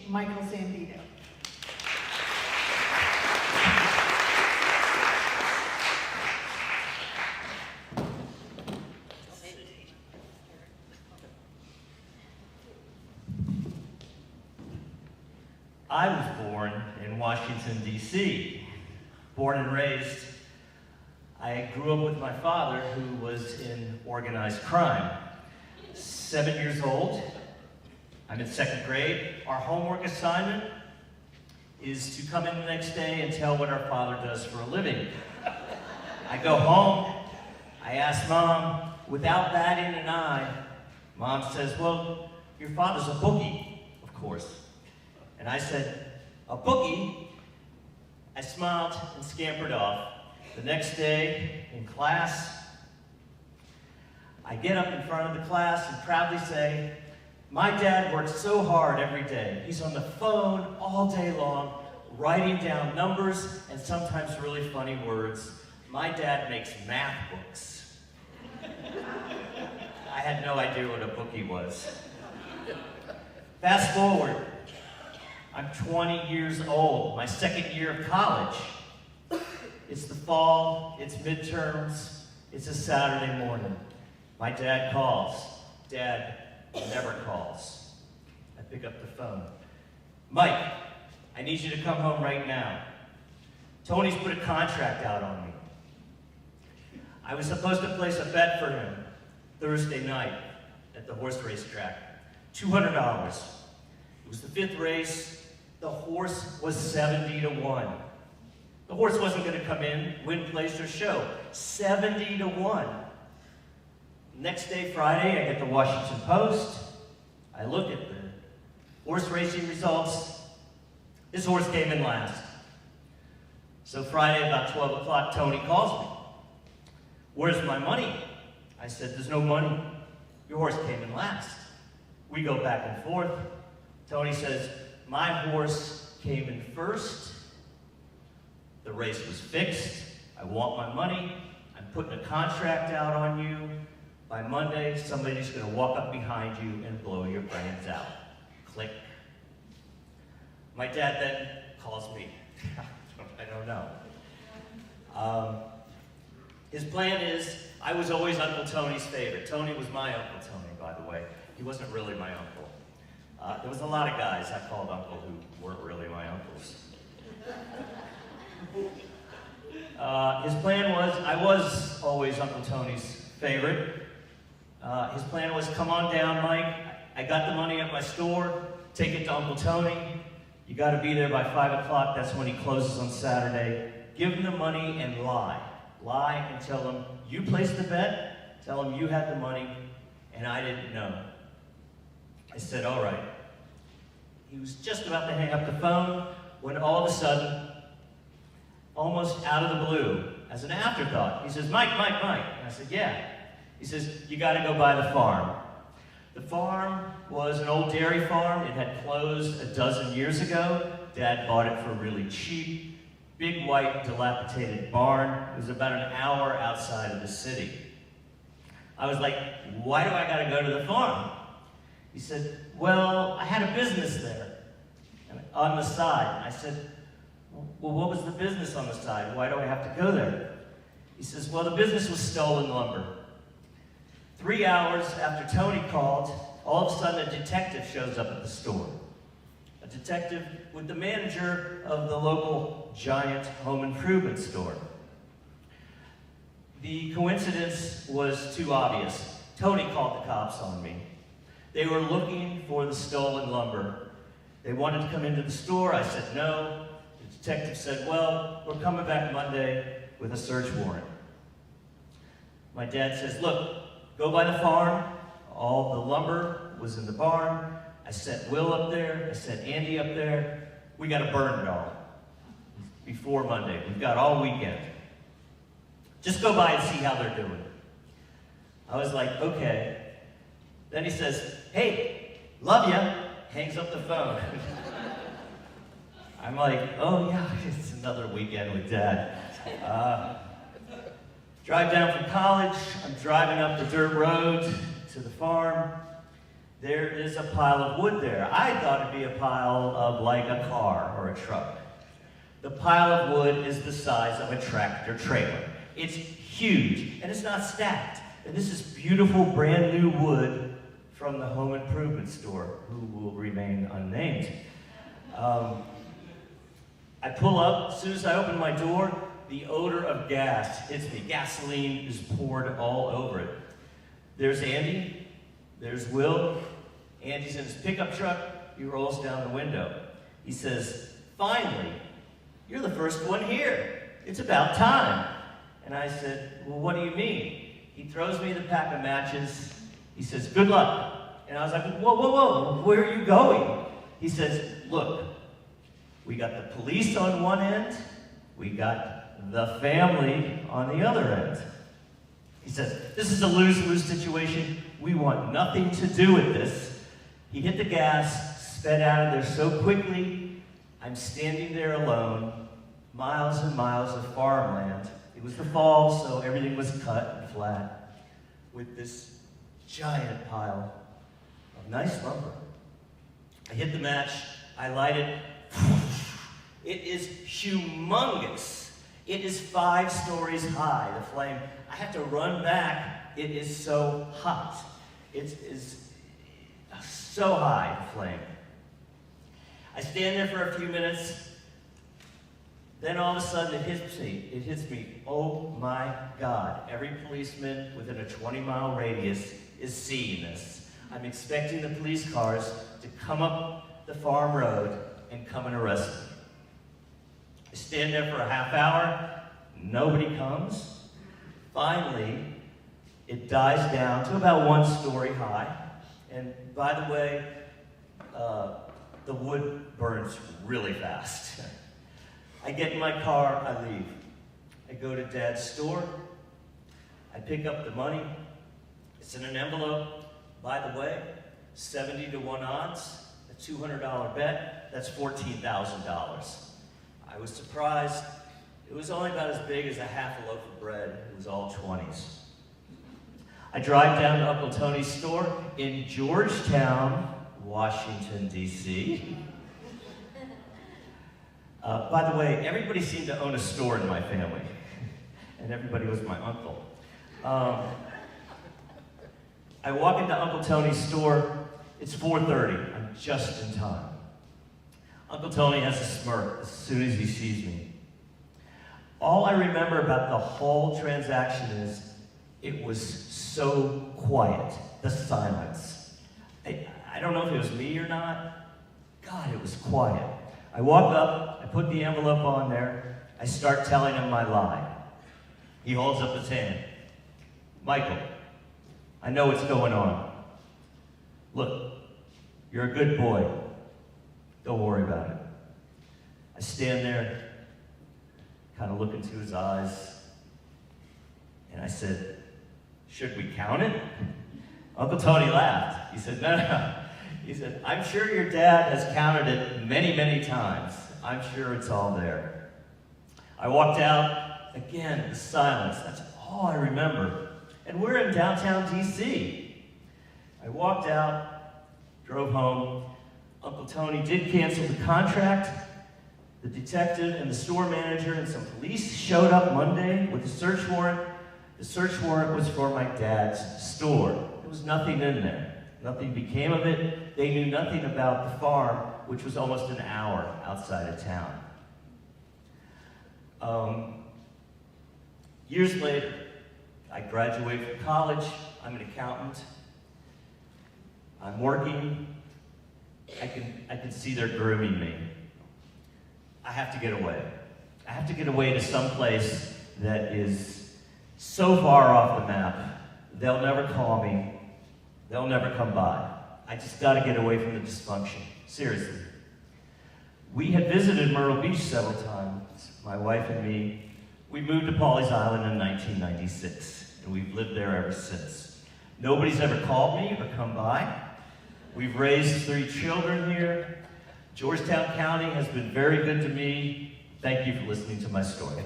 Michael Zambito. I was born in Washington, D.C. Born and raised, I grew up with my father, who was in organized crime. 7 years old, I'm in second grade. Our homework assignment is to come in the next day and tell what our father does for a living. I go home, I ask Mom, without batting an eye, Mom says, well, your father's a bookie, of course. And I said, a bookie? I smiled and scampered off. The next day, in class, I get up in front of the class and proudly say, my dad works so hard every day. He's on the phone all day long, writing down numbers and sometimes really funny words. My dad makes math books. I had no idea what a bookie was. Fast forward. I'm 20 years old, my second year of college. It's the fall, it's midterms, it's a Saturday morning. My dad calls. Dad never calls. I pick up the phone. Mike, I need you to come home right now. Tony's put a contract out on me. I was supposed to place a bet for him Thursday night at the horse race track. $200. It was the fifth race. The horse was 70-1. The horse wasn't going to come in, win, place, or show. 70-1. Next day, Friday, I get the Washington Post. I look at the horse racing results. This horse came in last. So Friday, about 12 o'clock, Tony calls me. Where's my money? I said, there's no money. Your horse came in last. We go back and forth. Tony says, my horse came in first. The race was fixed. I want my money. I'm putting a contract out on you. By Monday, somebody's going to walk up behind you and blow your brains out. Click. My dad then calls me. I don't know. His plan is, I was always Uncle Tony's favorite. Tony was my Uncle Tony, by the way. He wasn't really my uncle. There was a lot of guys I called uncle who weren't really my uncles. His plan was, I was always Uncle Tony's favorite. His plan was, come on down, Mike. I got the money at my store. Take it to Uncle Tony. You got to be there by 5 o'clock. That's when he closes on Saturday. Give him the money and lie. Lie and tell him you placed the bet. Tell him you had the money and I didn't know. I said, all right. He was just about to hang up the phone when all of a sudden, almost out of the blue, as an afterthought, he says, Mike. And I said, yeah. He says, you got to go by the farm. The farm was an old dairy farm. It had closed a dozen years ago. Dad bought it for really cheap. Big white dilapidated barn. It was about an hour outside of the city. I was like, why do I got to go to the farm? He said, well, I had a business there on the side. I said, well, what was the business on the side? Why do I have to go there? He says, well, the business was stolen lumber. 3 hours after Tony called, all of a sudden a detective shows up at the store. A detective with the manager of the local giant home improvement store. The coincidence was too obvious. Tony called the cops on me. They were looking for the stolen lumber. They wanted to come into the store. I said no. The detective said, well, we're coming back Monday with a search warrant. My dad says, look, go by the farm. All the lumber was in the barn. I sent Will up there. I sent Andy up there. We got to burn it all before Monday. We've got all weekend. Just go by and see how they're doing. I was like, okay. Then he says, hey, love ya. Hangs up the phone. I'm like, oh yeah, it's another weekend with Dad. Drive down from college. I'm driving up the dirt road to the farm. there is a pile of wood there. I thought it'd be a pile of like a car or a truck. The pile of wood is the size of a tractor trailer. It's huge, and it's not stacked. And this is beautiful, brand new wood from the home improvement store, who will remain unnamed. I pull up. As soon as I open my door, the odor of gas hits me. Gasoline is poured all over it. There's Andy. There's Will. Andy's in his pickup truck. He rolls down the window. He says, "Finally, you're the first one here. It's about time." And I said, "Well, what do you mean?" He throws me the pack of matches. He says, "Good luck." And I was like, "Whoa, whoa, whoa, where are you going?" He says, "Look, we got the police on one end. We got the family on the other end." He says, "This is a lose-lose situation. We want nothing to do with this." He hit the gas, sped out of there so quickly, I'm standing there alone, miles and miles of farmland. It was the fall, so everything was cut and flat, with this giant pile of nice lumber. I hit the match, I light it. It is humongous. It is 5 stories high, the flame. I have to run back. It is so hot. It is so high, the flame. I stand there for a few minutes. Then all of a sudden it hits me. Oh my God. Every policeman within a 20-mile radius is seeing this. I'm expecting the police cars to come up the farm road and come and arrest me. I stand there for a half hour. Nobody comes. Finally, it dies down to about 1 story high. And by the way, the wood burns really fast. I get in my car, I leave. I go to Dad's store. I pick up the money. It's in an envelope. By the way, 70 to 1 odds, a $200 bet, that's $14,000. I was surprised. It was only about as big as a half a loaf of bread. It was all 20s. I drive down to Uncle Tony's store in Georgetown, Washington, D.C. By the way, everybody seemed to own a store in my family, and everybody was my uncle. I walk into Uncle Tony's store. It's 4:30. I'm just in time. Uncle Tony has a smirk as soon as he sees me. All I remember about the whole transaction is it was so quiet, the silence. I don't know if it was me or not. God, it was quiet. I walk up, I put the envelope on there, I start telling him my lie. He holds up his hand. "Michael, I know what's going on. Look, you're a good boy. Don't worry about it." I stand there, kind of look into his eyes, and I said, "Should we count it?" Uncle Tony laughed. He said, No. He said, "I'm sure your dad has counted it many, many times. I'm sure it's all there." I walked out. Again, the silence. That's all I remember. And we're in downtown D.C. I walked out, drove home. Uncle Tony did cancel the contract. The detective and the store manager and some police showed up Monday with a search warrant. The search warrant was for my dad's store. There was nothing in there. Nothing became of it. They knew nothing about the farm, which was almost an hour outside of town. Years later, I graduate from college. I'm an accountant. I'm working. I can see they're grooming me. I have to get away. I have to get away to some place that is so far off the map, they'll never call me. They'll never come by. I just got to get away from the dysfunction. Seriously. We had visited Myrtle Beach several times, my wife and me. We moved to Pawleys Island in 1996, and we've lived there ever since. Nobody's ever called me or come by. We've raised 3 children here. Georgetown County has been very good to me. Thank you for listening to my story.